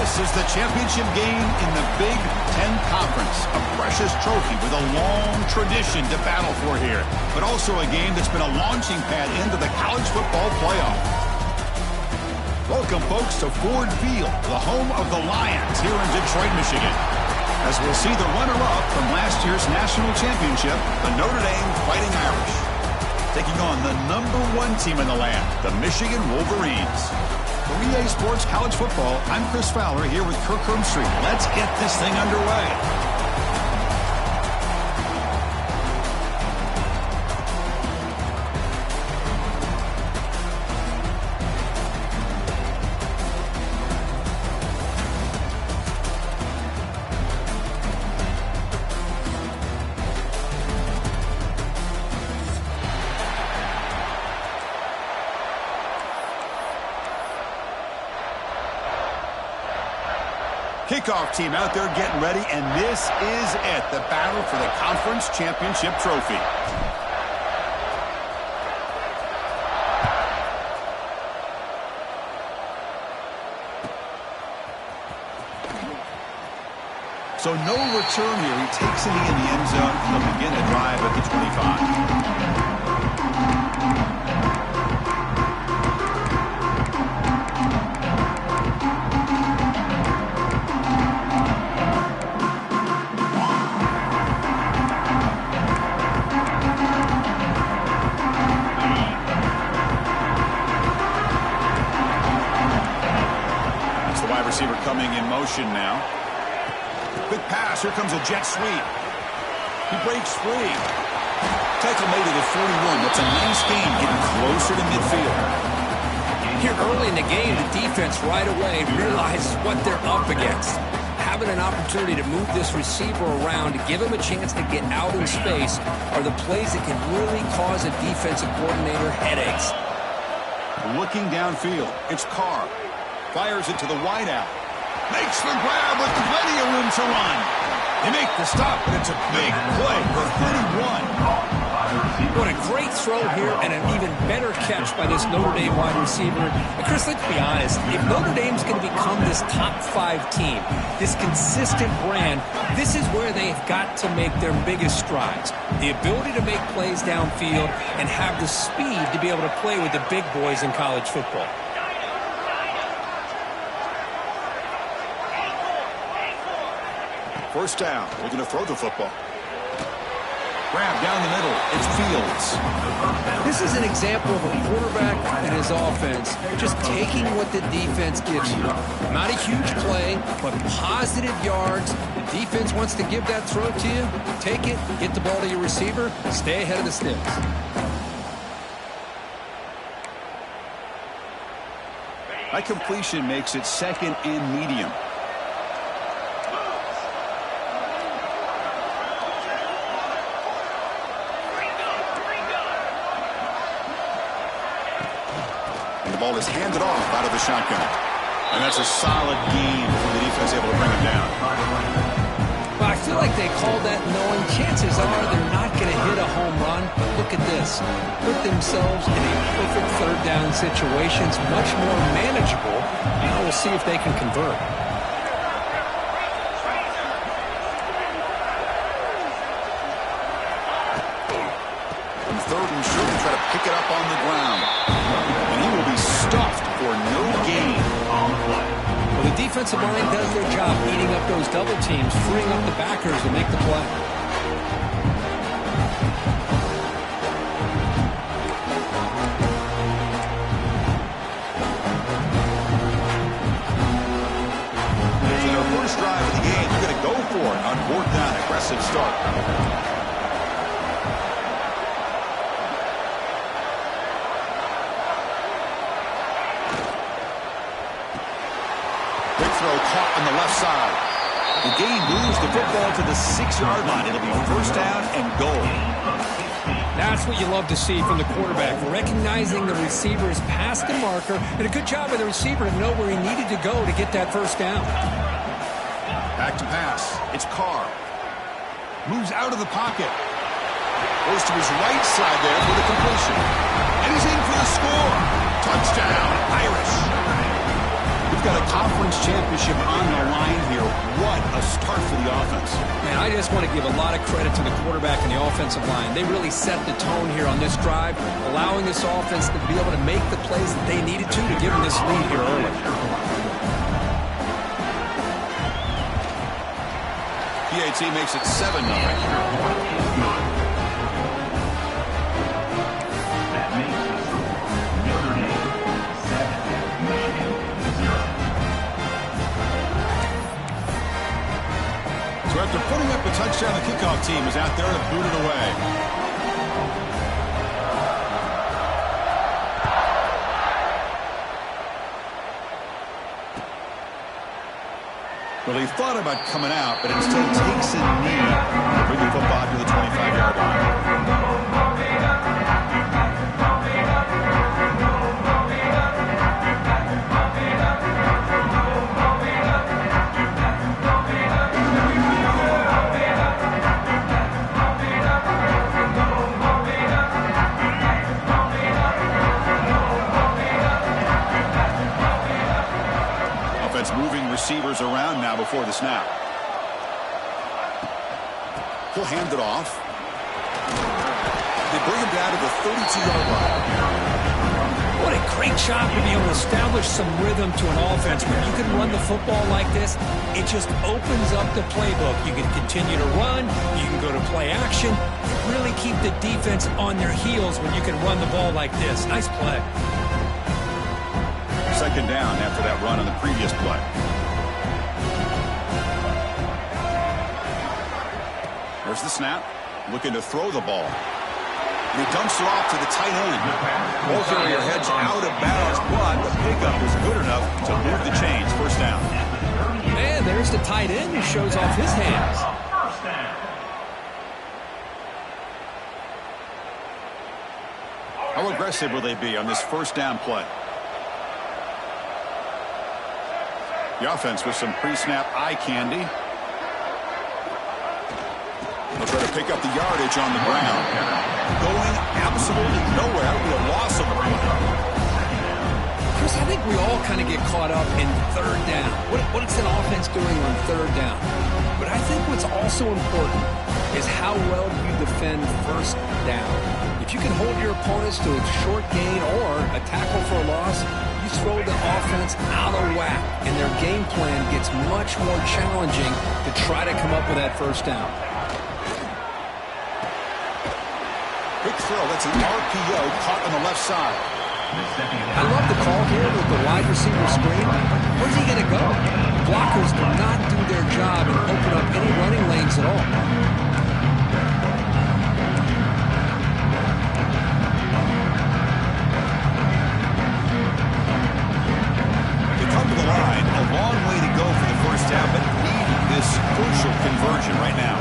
This is the championship game in the Big Ten Conference. A precious trophy with a long tradition to battle for here. But also a game that's been a launching pad into the college football playoff. Welcome, folks, to Ford Field, the home of the Lions here in Detroit, Michigan. As we'll see the runner-up from last year's national championship, the Notre Dame Fighting Irish, taking on the #1 team in the land, the Michigan Wolverines. For EA Sports College Football, I'm Chris Fowler here with Kirk Herbstreit. Let's get this thing underway. Kickoff team out there getting ready, and this is it, the battle for the conference championship trophy. So no return here. He takes it in the end zone. He'll begin a drive at the 25. Receiver coming in motion now. Quick pass. Here comes a jet sweep. He breaks free. Tackle made at the 41. That's a nice gain, getting closer to midfield. Here early in the game, the defense right away realizes what they're up against. Having an opportunity to move this receiver around to give him a chance to get out in space are the plays that can really cause a defensive coordinator headaches. Looking downfield, it's Carr. Fires it to the wideout. Makes the grab with plenty of room to run. They make the stop, but it's a big play for 31. What a great throw here, and an even better catch by this Notre Dame wide receiver. And Chris, let's be honest. If Notre Dame's going to become this top 5 team, this consistent brand, this is where they've got to make their biggest strides. The ability to make plays downfield and have the speed to be able to play with the big boys in college football. First down. Looking to throw the football. Grab down the middle. It's Fields. This is an example of a quarterback and his offense just taking what the defense gives you. Not a huge play, but positive yards. The defense wants to give that throw to you. Take it, get the ball to your receiver, stay ahead of the sticks. That completion makes it second and medium. The ball is handed off out of the shotgun. And that's a solid gain for the defense able to bring him down. Well, I feel like they called that knowing chances are they're not going to hit a home run. But look at this. Put themselves in a perfect third down situation. It's much more manageable. Now we'll see if they can convert. And third and short, try to pick it up on the ground. And he will be stuffed for no gain. Well, the defensive line does their job eating up those double teams, freeing up the backers to make the play. So their first drive of the game, they're going to go for it on fourth down. Aggressive start. Caught on the left side. The gain moves the football to the 6-yard line. It'll be first down and goal. That's what you love to see from the quarterback, recognizing the receiver is past the marker, and a good job by the receiver to know where he needed to go to get that first down. Back to pass. It's Carr. Moves out of the pocket. Goes to his right side there for the completion. And he's in for the score. Touchdown, Irish. got a conference championship on the line here. What a start for the offense. Man, I just want to give a lot of credit to the quarterback and the offensive line. They really set the tone here on this drive, allowing this offense to be able to make the plays that they needed to give them this lead here early. BAT makes it 7-0. So after putting up a touchdown, the kickoff team is out there to boot it away. Well, he thought about coming out, but instead takes a knee to bring the football to the 25-yard line. Moving receivers around now before the snap. He'll hand it off. They bring him down to the 32-yard line. What a great job to be able to establish some rhythm to an offense. When you can run the football like this, it just opens up the playbook. You can continue to run. You can go to play action. Really keep the defense on their heels when you can run the ball like this. Nice play. Second down after that run on the previous play. There's the snap. Looking to throw the ball. And he dumps it off to the tight end. Ball carrier heads out of bounds, but the pickup is good enough to move the chains. First down. And there's the tight end who shows off his hands. How aggressive will they be on this first down play? The offense with some pre-snap eye candy. They'll try to pick up the yardage on the ground. Going absolutely nowhere. That would be a loss of the play. Chris, I think we all kind of get caught up in third down. What's an offense doing on third down? But I think what's also important is how well you defend first down. If you can hold your opponents to a short gain or a tackle for a loss, you throw the offense out of whack, and their game plan gets much more challenging to try to come up with that first down. Quick throw. That's an RPO caught on the left side. I love the call here with the wide receiver screen. Where's he going to go? Blockers do not do their job and open up any running lanes at all. Line, a long way to go for the first down, but need this crucial conversion right now.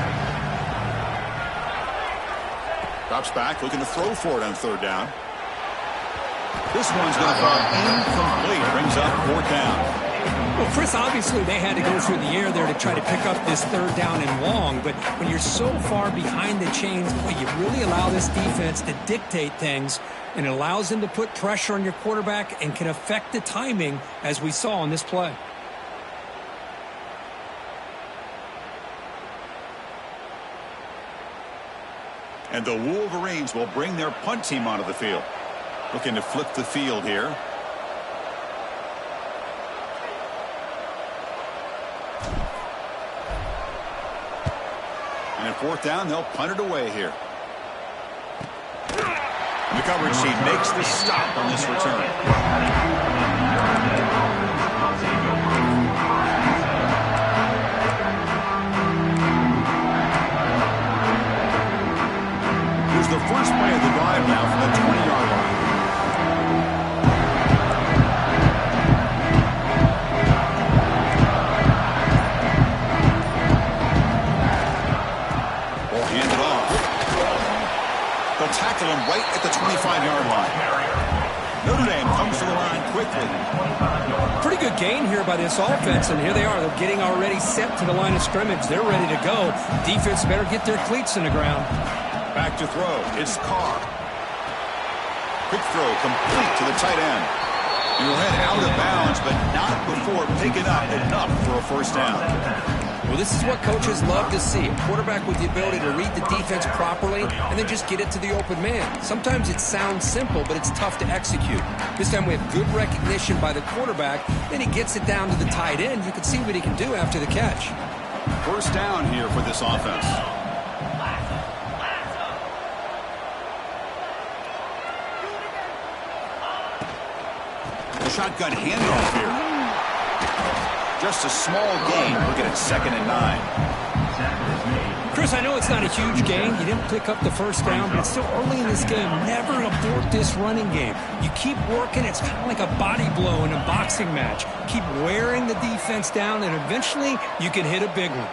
Drops back, looking to throw for it on third down. This one's going to fall incomplete. Brings up fourth down. Well, Chris, obviously they had to go through the air there to try to pick up this third down and long, but when you're so far behind the chains, boy, you really allow this defense to dictate things, and it allows them to put pressure on your quarterback and can affect the timing, as we saw on this play. And the Wolverines will bring their punt team onto the field. Looking to flip the field here. And at fourth down, they'll punt it away here. And the coverage team makes the stop on this return. Here's the first play of the drive now from the 20-yard line. Ball handed off. They'll tackle him right at the 25-yard line. Notre Dame comes to the line quickly. Pretty good gain here by this offense, and here they are. They're getting already set to the line of scrimmage. They're ready to go. Defense better get their cleats in the ground. Back to throw. It's Carr. Quick throw complete to the tight end. And he'll head out of bounds, but not before picking up enough for a first down. Well, this is what coaches love to see. A quarterback with the ability to read the defense properly and then just get it to the open man. Sometimes it sounds simple, but it's tough to execute. This time we have good recognition by the quarterback. Then he gets it down to the tight end. You can see what he can do after the catch. First down here for this offense. The shotgun handoff here. Just a small gain. Looking at 2nd and 9. Chris, I know it's not a huge gain. You didn't pick up the first down, but it's still early in this game. Never abort this running game. You keep working. It's kind of like a body blow in a boxing match. Keep wearing the defense down, and eventually you can hit a big one.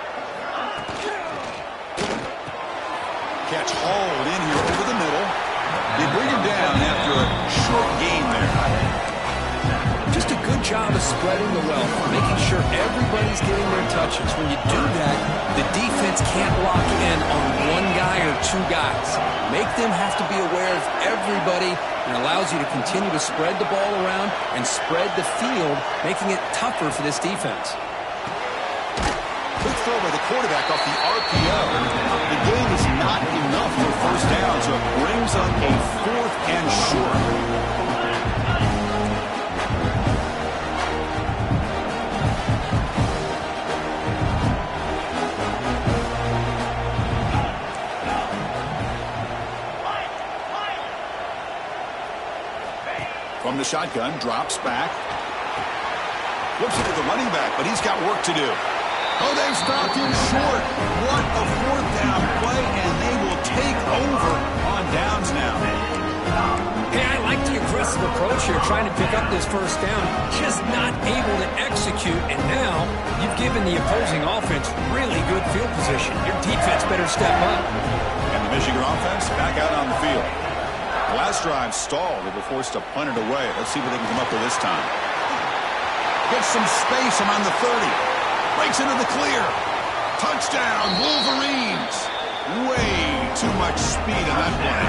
Catch hauled in here over the middle. They bring him down after a short gain there. Just a good job of spreading the wealth, making sure everybody's getting their touches. When you do that, the defense can't lock in on one guy or two guys. Make them have to be aware of everybody, and allows you to continue to spread the ball around and spread the field, making it tougher for this defense. Good throw by the quarterback off the RPO. The gain is not enough for first down, so it brings up a 4th and short. From the shotgun, drops back. Flips it to the running back, but he's got work to do. Oh, they've stopped him short. What a 4th down play, and they will take over on downs now. Hey, I like the aggressive approach here, trying to pick up this first down. Just not able to execute, and now you've given the opposing offense really good field position. Your defense better step up. And the Michigan offense back out on the field. The last drive stalled. They were forced to punt it away. Let's see what they can come up with this time. Gets some space around the 30. Breaks into the clear. Touchdown, Wolverines. Way too much speed on that play.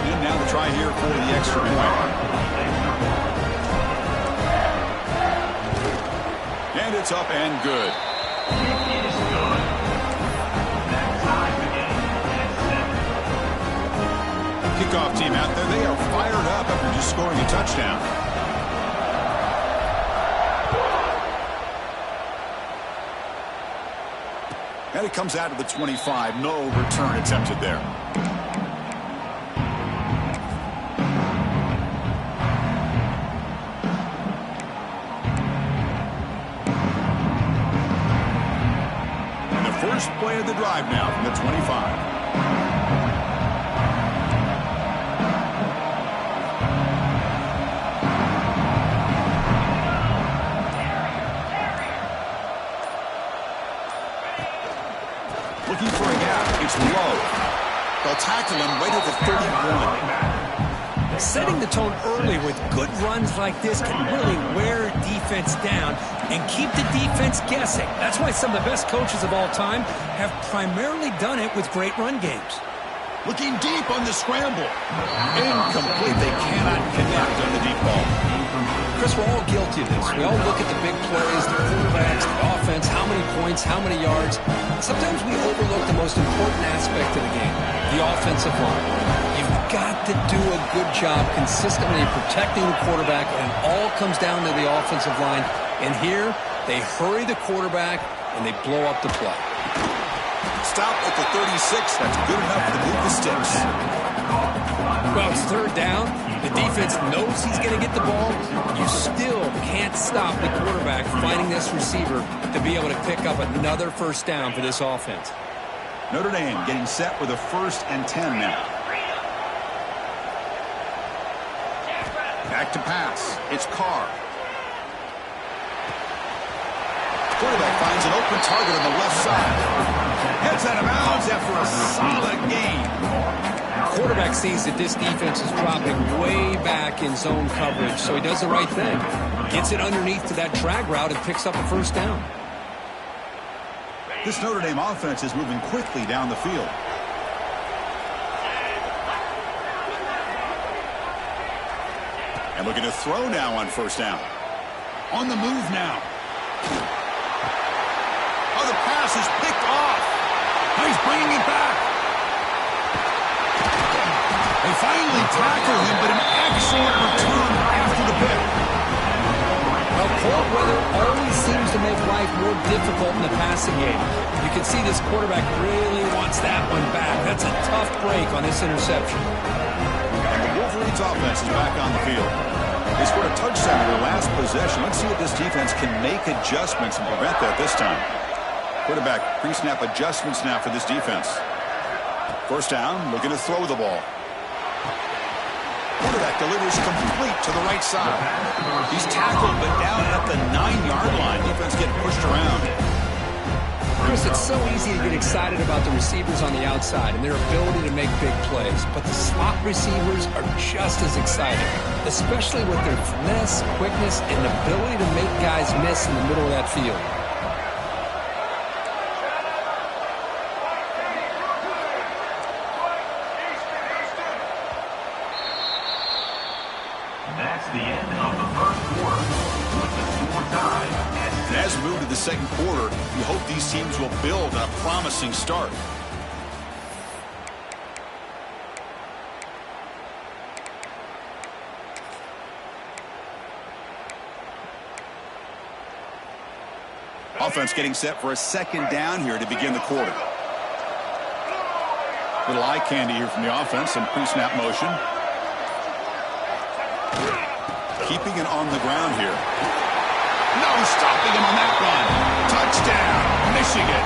And now the try here for the extra point. And it's up and good. Kickoff team out there. They are fired up after just scoring a touchdown. And it comes out of the 25. No return attempted there. First play of the drive now from the 25. Looking for a gap. It's low. They'll tackle him right at the 31. Setting the tone early with good runs like this can really wear defense down and keep the defense guessing. That's why some of the best coaches of all time have primarily done it with great run games. Looking deep on the scramble. Incomplete. They cannot connect on the deep ball. Chris, we're all guilty of this. We all look at the big plays, the quarterbacks, the offense, how many points, how many yards. Sometimes we overlook the most important aspect of the game, the offensive line. You've got to do a good job consistently protecting the quarterback, and it all comes down to the offensive line. And here, they hurry the quarterback, and they blow up the play. Stop at the 36. That's good enough to move the sticks. Well, it's third down. The defense knows he's going to get the ball. You still can't stop the quarterback finding this receiver to be able to pick up another first down for this offense. Notre Dame getting set with a 1st and 10 now. Back to pass. It's Carr. Quarterback finds an open target on the left side. Gets out of bounds after a solid gain. Quarterback sees that this defense is dropping way back in zone coverage, so he does the right thing. Gets it underneath to that drag route and picks up a first down. This Notre Dame offense is moving quickly down the field. And looking to throw now on first down. On the move now. Oh, the pass is picked off. He's bringing it back. They finally tackle him, but an excellent return after the pick. Well, cold weather always seems to make life more difficult in the passing game. You can see this quarterback really wants that one back. That's a tough break on this interception. And the Wolverines offense is back on the field. They scored a touchdown in their last possession. Let's see if this defense can make adjustments and prevent that this time. Quarterback pre-snap adjustments now for this defense. First down, looking to throw the ball. Quarterback delivers complete to the right side. He's tackled, but down at the 9-yard line. Defense getting pushed around. Chris, it's so easy to get excited about the receivers on the outside and their ability to make big plays, but the slot receivers are just as exciting, especially with their finesse, quickness, and ability to make guys miss in the middle of that field. That's the end of the first quarter. With the score tied. And as we move to the second quarter, we hope these teams will build on a promising start. Offense getting set for a second down here to begin the quarter. Little eye candy here from the offense, some pre-snap motion. Keeping it on the ground here. No stopping him on that run. Touchdown, Michigan.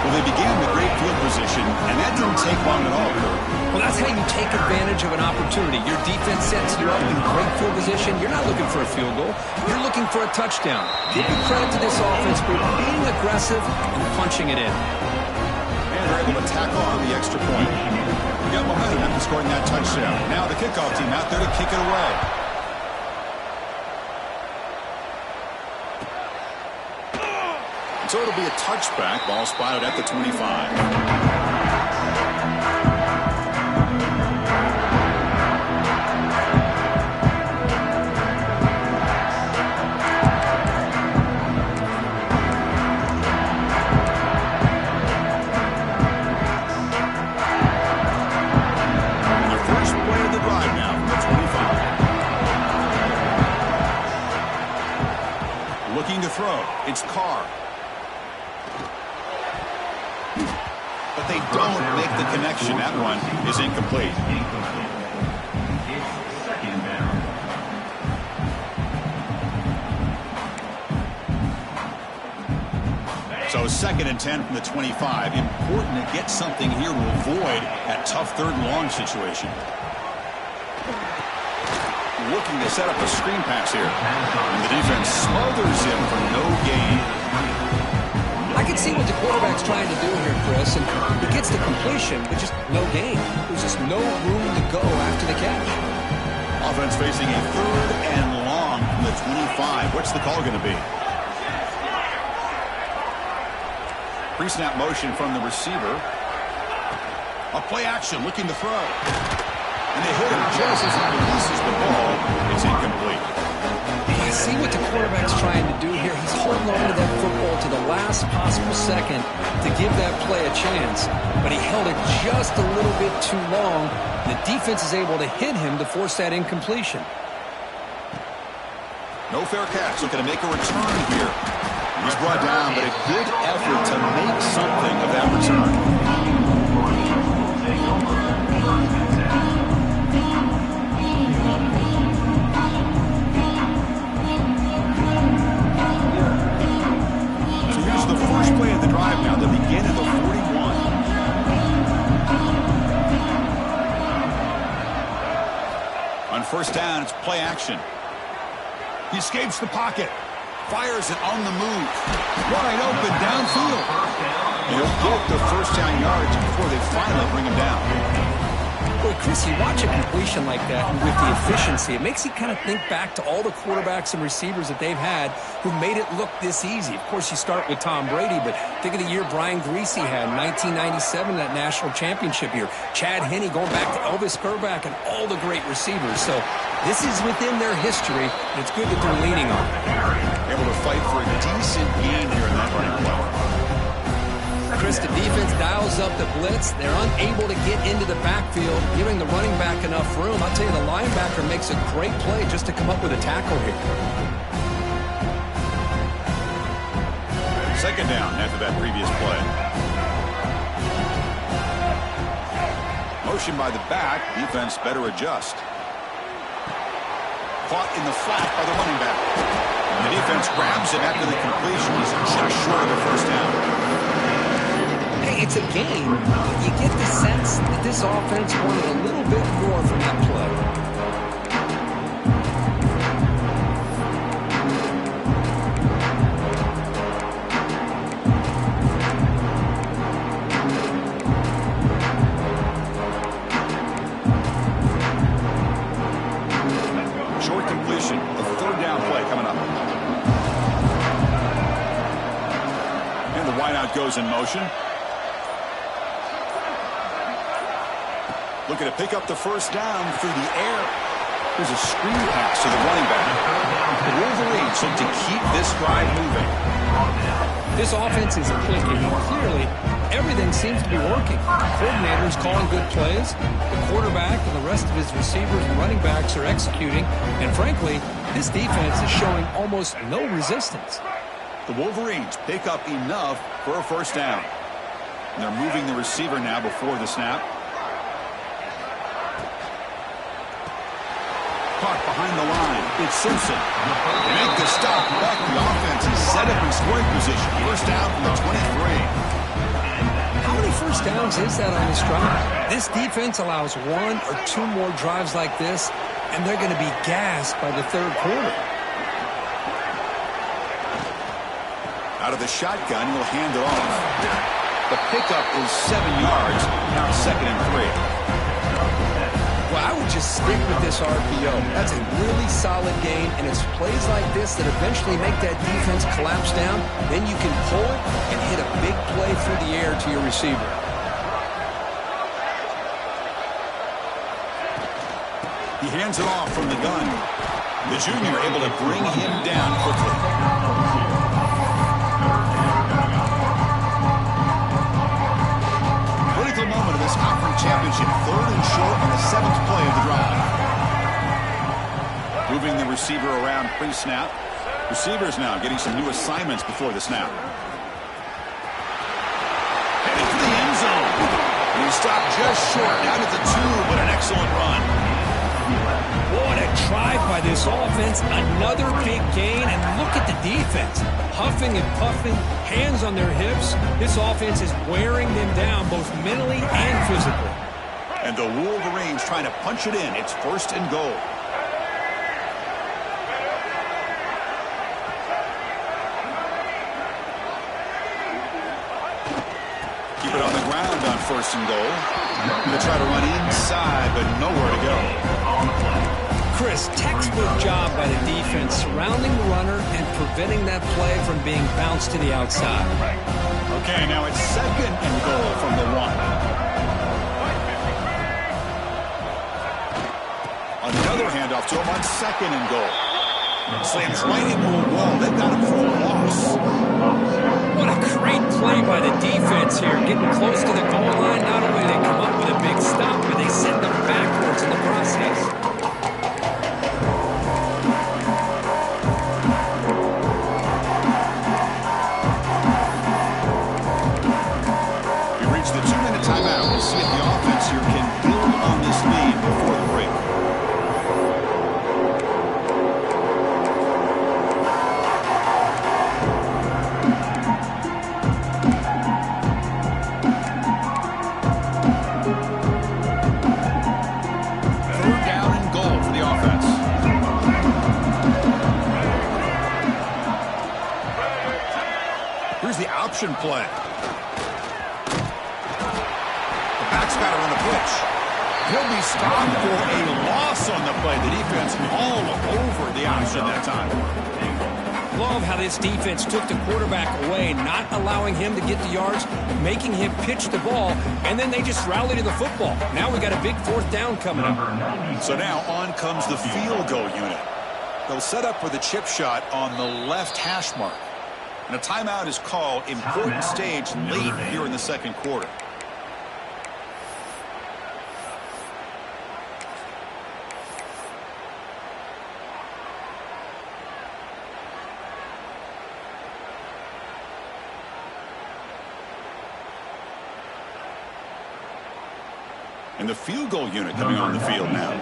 Well, they began with great field position, and that didn't take long at all, Kurt. Well, that's how you take advantage of an opportunity. Your defense sets you up in great field position. You're not looking for a field goal. You're looking for a touchdown. Give credit to this offense for being aggressive and punching it in. And they're able to tackle on the extra point. We got momentum after scoring that touchdown. Now the kickoff team out there to kick it away. So it'll be a touchback. Ball spotted at the 25. Looking to throw. It's Carr. But they don't make the connection. That one is incomplete. It's second down. So 2nd and 10 from the 25. Important to get something here to avoid that tough 3rd and long situation. Looking to set up a screen pass here. And the defense smothers him for no gain. I can see what the quarterback's trying to do here, Chris, and he gets the completion, but just no gain. There's just no room to go after the catch. Offense facing a 3rd and long from the 25. What's the call going to be? Pre-snap motion from the receiver. A play action, looking to throw. And they hit him just as he releases the ball. It's incomplete. I see what the quarterback's trying to do here. He's holding on to that football to the last possible second to give that play a chance. But he held it just a little bit too long. The defense is able to hit him to force that incompletion. No fair catch. Looking to make a return here. He's brought down, but a good effort to make something of that return. Play of the drive now. They begin at the 41. On first down, it's play action. He escapes the pocket. Fires it on the move. Wide open downfield. He'll get the first down yards before they finally bring him down. Boy, Chris, you watch a completion like that, and with the efficiency, it makes you kind of think back to all the quarterbacks and receivers that they've had who made it look this easy. Of course, you start with Tom Brady, but think of the year Brian Greasy had in 1997, that national championship year. Chad Henne going back to Elvis Grbac and all the great receivers. So this is within their history, and it's good that they're leaning on it. Able to fight for a decent gain here in that running play. Chris, the defense dials up the blitz. They're unable to get into the backfield, giving the running back enough room. I'll tell you, the linebacker makes a great play just to come up with a tackle here. Second down after that previous play. Motion by the back. Defense better adjust. Caught in the flat by the running back. The defense grabs him after the completion. He's just short of the first down. It's a game, but you get the sense that this offense wanted a little bit more from that play. Short completion, the third down play coming up. And the wideout goes in motion. Looking to pick up the first down through the air. There's a screen pass to the running back. The Wolverines look to keep this drive moving. This offense is clicking. Clearly, everything seems to be working. Coordinators calling good plays. The quarterback and the rest of his receivers and running backs are executing. And frankly, this defense is showing almost no resistance. The Wolverines pick up enough for a first down. And they're moving the receiver now before the snap. Caught behind the line. It's Simpson. They make the stop, but the offense is set up in scoring position. First down from the 23. How many first downs is that on this drive? This defense allows one or two more drives like this, and they're going to be gassed by the third quarter. Out of the shotgun, he'll hand it off. The pickup is 7 yards. Now second and 3. Well, I would just stick with this RPO. That's a really solid game, and it's plays like this that eventually make that defense collapse down. Then you can pull it and hit a big play through the air to your receiver. He hands it off from the gun. The junior able to bring him down quickly. Moment of this conference championship. Third and short on the 7th play of the drive. Moving the receiver around pre-snap. Receivers now getting some new assignments before the snap. Heading for the end zone. He stopped just short, down at the 2, but an excellent run. What a try by this offense. Another big gain, and look at the defense. Huffing and puffing, hands on their hips. This offense is wearing them down both mentally and physically. And the Wolverines trying to punch it in. It's first and goal. Keep it on the ground on first and goal. Going to try to run inside, but nowhere to go. Chris, textbook job by the defense surrounding the runner and preventing that play from being bounced to the outside. Okay, now it's second and goal from the 1. Another handoff to him on second and goal. Slams right into a wall. They've got him for a loss. What a great play by the defense here. Getting close to the goal line. Not only do they come up with a big stop, but they send them backwards in the process. Timeout. We'll see if the offense here can build on this lead before the break. Third down and goal for the offense. Here's the option play. Back's got it on the pitch. He'll be stopped for a loss on the play. The defense all over the option that time. Love how this defense took the quarterback away, not allowing him to get the yards, making him pitch the ball, and then they just rally to the football. Now we got a big fourth down coming up. So now on comes the field goal unit. They'll set up with a chip shot on the left hash mark. And a timeout is called, important stage late here in the second quarter. And the field goal unit coming on the field now.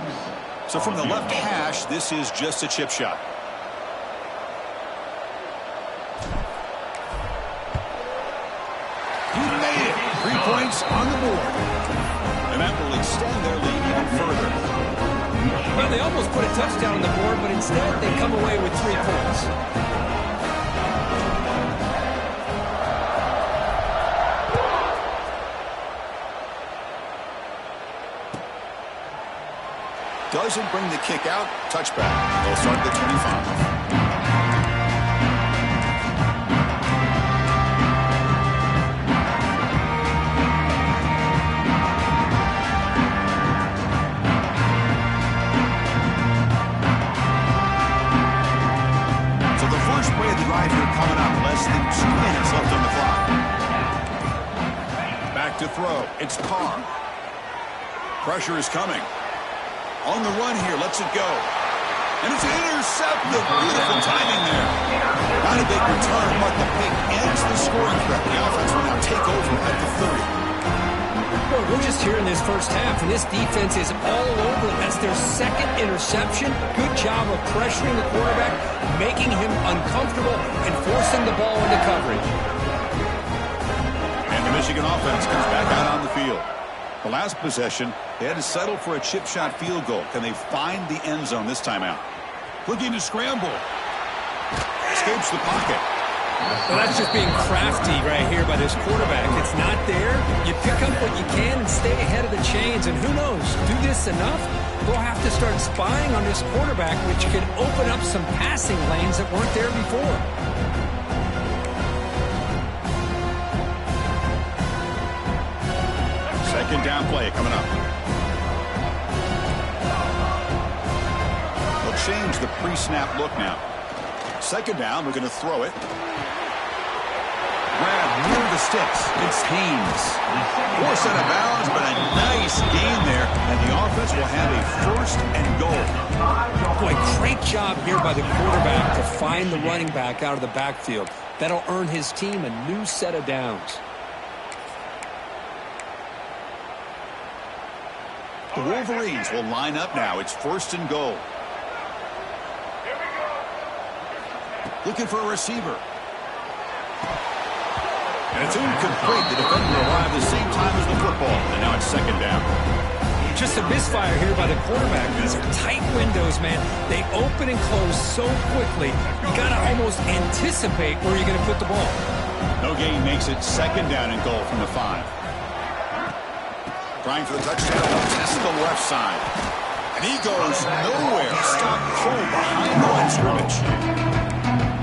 So from the left hash, this is just a chip shot. He made it. 3 points on the board. And that will extend their lead even further. Well, they almost put a touchdown on the board, but instead they come away with 3 points. Doesn't bring the kick out. Touchback. They'll start at the 25. So the first play of the drive here coming up. Less than 2 minutes left on the clock. Back to throw. It's Carr. Pressure is coming. On the run here, lets it go. And it's intercepted. Beautiful timing there. Not a big return, but the pick ends the scoring threat. The offense will now take over at the 30. Well, we're just here in this first half, and this defense is all over it. That's their second interception. Good job of pressuring the quarterback, making him uncomfortable, and forcing the ball into coverage. And the Michigan offense comes back out on the field. The last possession, they had to settle for a chip shot field goal. Can they find the end zone this time out? Looking to scramble. Escapes the pocket. Well, that's just being crafty right here by this quarterback. It's not there. You pick up what you can and stay ahead of the chains. And who knows, do this enough, they'll have to start spying on this quarterback, which could open up some passing lanes that weren't there before. Second down play coming up. They'll change the pre-snap look now. Second down, we're going to throw it. Grab near the sticks. It's Haynes. Force out of bounds, but a nice gain there. And the offense will have a first and goal. Boy, great job here by the quarterback to find the running back out of the backfield. That'll earn his team a new set of downs. The Wolverines will line up now. It's first and goal. Looking for a receiver. And it's incomplete. The defender arrived the same time as the football. And now it's second down. Just a misfire here by the quarterback. These are tight windows, man. They open and close so quickly. You got to almost anticipate where you're going to put the ball. No gain makes it second down and goal from the 5. Trying for the touchdown. Test the left side. And he goes nowhere. Stop cold behind the line scrimmage.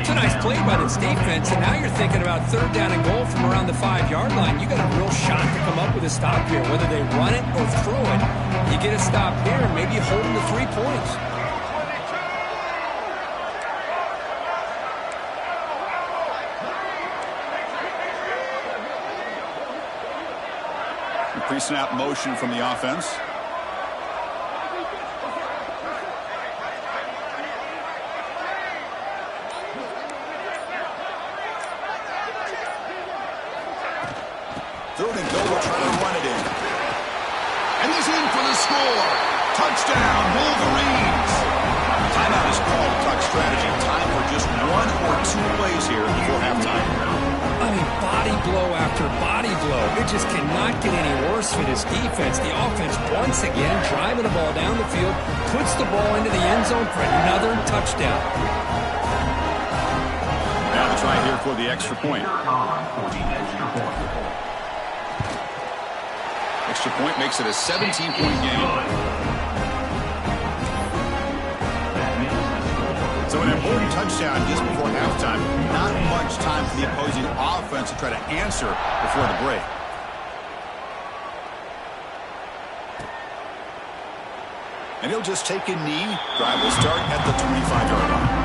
It's a nice play by this defense, and now you're thinking about third down and goal from around the 5-yard line. You got a real shot to come up with a stop here. Whether they run it or throw it, you get a stop here and maybe hold them to 3 points. Pre-snap motion from the offense. Third and goal, we're trying to run it in. And he's in for the score. Touchdown, Wolverines. Timeout is called. Talk strategy. Time for just 1 or 2 plays here before halftime. I mean, body blow after body blow. It just cannot get any worse for this defense. The offense, once again, driving the ball down the field, puts the ball into the end zone for another touchdown. Now the try here for the extra point. extra point makes it a 17-point game. So an important touchdown just before halftime. Not much time for the opposing offense to try to answer before the break. And he'll just take a knee. Drive will start at the 25-yard line.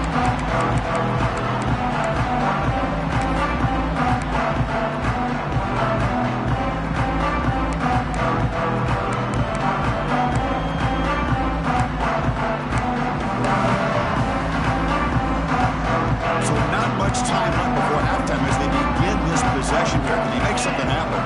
Time left before halftime as they begin this possession here. Can he make something happen?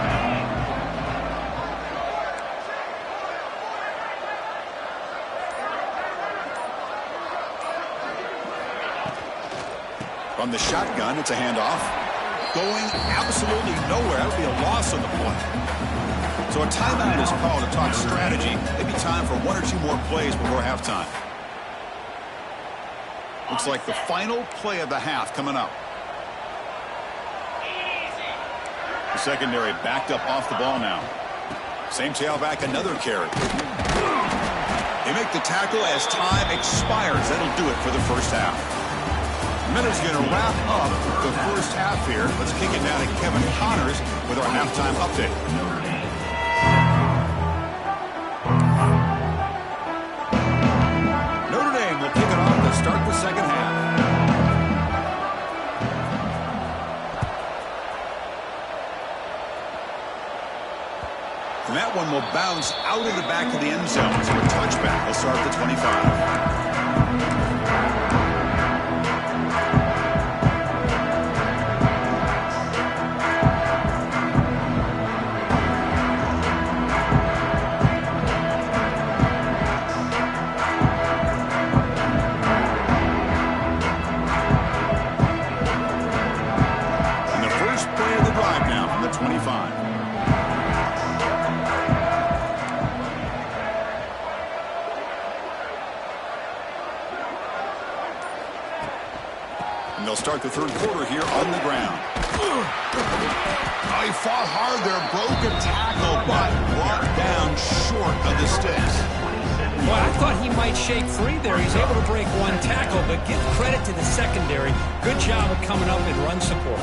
From the shotgun, it's a handoff. Going absolutely nowhere. That would be a loss on the play. So a timeout is called to talk strategy. Maybe time for one or two more plays before halftime. Looks like the final play of the half coming up. The secondary backed up off the ball now. Same tailback, another carry. They make the tackle as time expires. That'll do it for the first half. Minute's going to wrap up the first half here. Let's kick it down to Kevin Connors with our halftime update. Notre Dame will kick it off to start the second half. And that one will bounce out of the back of the end zone. So a touchback will start at the 25. And the first play of the drive now from the 25. They'll start the third quarter here on the ground. Oh, he fought hard there, broke a tackle, but brought down short of the sticks. Well, I thought he might shake free there. He's able to break one tackle, but give credit to the secondary. Good job of coming up and run support.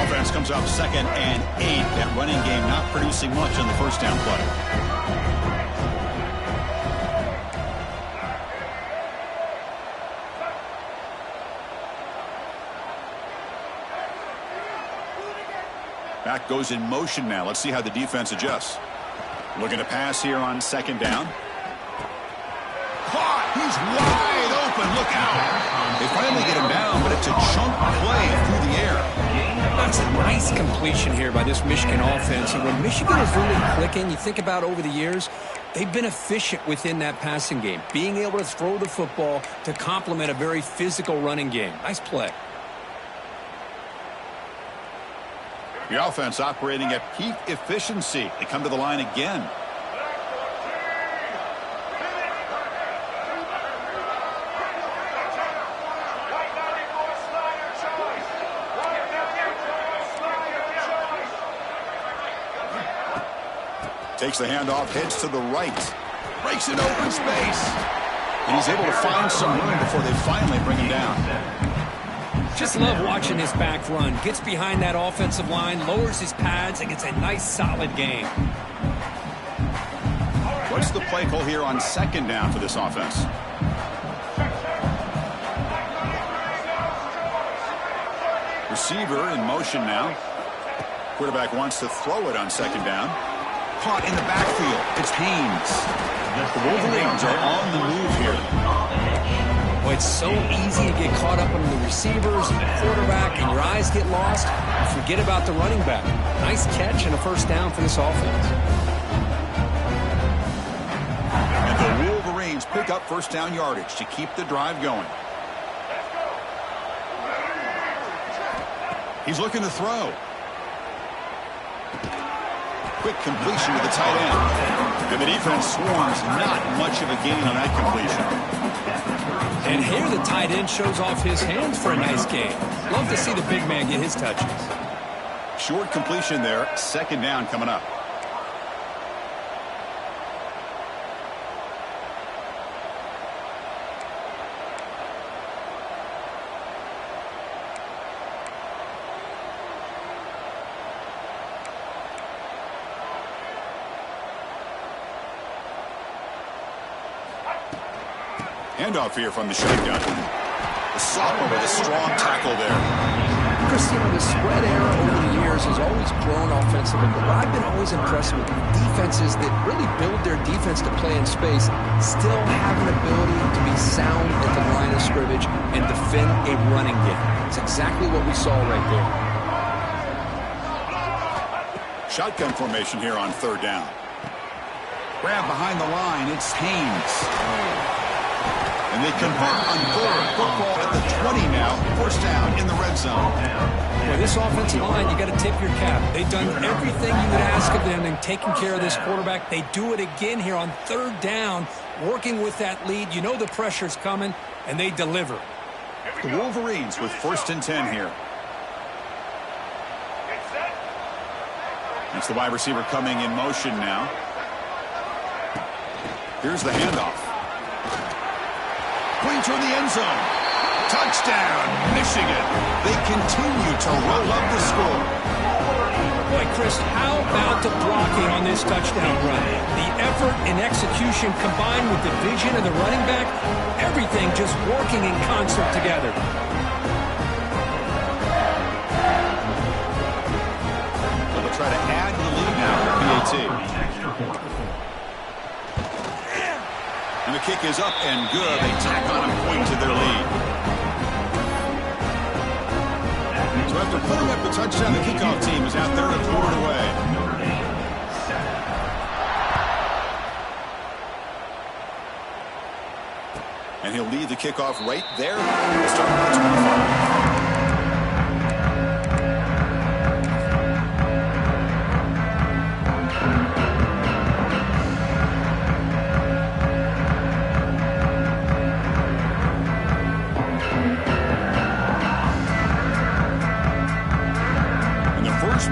Offense comes up 2nd and 8. That running game not producing much on the first down play. Back goes in motion now. Let's see how the defense adjusts. Looking to pass here on 2nd down. Caught! He's wide open. Look out! They finally get him down, but it's a chunk play through the air. That's a nice completion here by this Michigan offense. And when Michigan is really clicking, you think about over the years, they've been efficient within that passing game. Being able to throw the football to complement a very physical running game. Nice play. The offense operating at peak efficiency. They come to the line again. Takes the handoff, heads to the right. Breaks in open space. And he's able to find some room before they finally bring him down. Just love watching this back run. Gets behind that offensive line, lowers his pads, and gets a nice solid gain. What's the play call here on 2nd down for this offense? Receiver in motion now. Quarterback wants to throw it on 2nd down. Caught in the backfield. It's Haynes. The Wolverines are on the move here. Well, it's so easy to get caught up on the receivers and the quarterback, and your eyes get lost. You forget about the running back. Nice catch and a first down for this offense. And the Wolverines pick up first down yardage to keep the drive going. He's looking to throw. Quick completion to the tight end. And the defense swarms not much of a gain on that completion. And here the tight end shows off his hands for a nice gain. Love to see the big man get his touches. Short completion there. Second down coming up. Handoff here from the shotgun. The sophomore with a strong tackle there. Chris, the spread era over the years has always grown offensively, but I've been always impressed with defenses that really build their defense to play in space, still have an ability to be sound at the line of scrimmage and defend a running game. It's exactly what we saw right there. Shotgun formation here on third down. Grab behind the line. It's Haynes. And they convert on third. Football at the 20 now. First down in the red zone. Well, this offensive line, you got to tip your cap. They've done everything you would ask of them in taking care of this quarterback. They do it again here on third down, working with that lead. You know the pressure's coming, and they deliver. The Wolverines with first and 10 here. It's the wide receiver coming in motion now. Here's the handoff. Going toward the end zone. Touchdown, Michigan. They continue to roll up the score. Boy, Chris, how about the blocking on this touchdown run? The effort and execution combined with the vision of the running back, everything just working in concert together. They'll try to add to the lead now for BAT. And the kick is up and good. They tack on a point to their lead. So after putting up the touchdown, the kickoff team is out there to throw it away. And he'll lead the kickoff right there. Starting at the 25.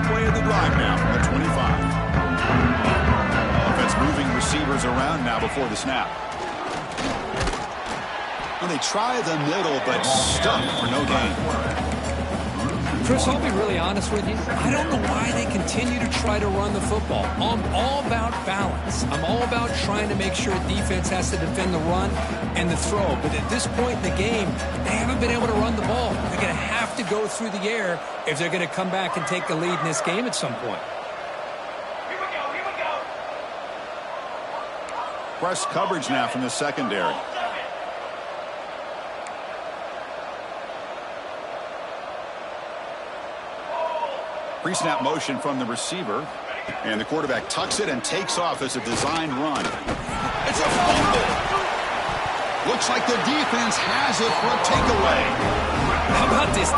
Play of the drive now from the 25. Offense moving receivers around now before the snap. Well, they try the middle, but stuck for no gain. Chris, I'll be really honest with you. I don't know why they continue to try to run the football. I'm all about balance. I'm all about trying to make sure defense has to defend the run and the throw. But at this point in the game, they haven't been able to run the ball. They're going to have to go through the air if they're going to come back and take the lead in this game at some point. Here we go. Press coverage now from the secondary. Pre-snap motion from the receiver. And the quarterback tucks it and takes off as a designed run. It's a fumble. Looks like the defense has it for a takeaway. How about this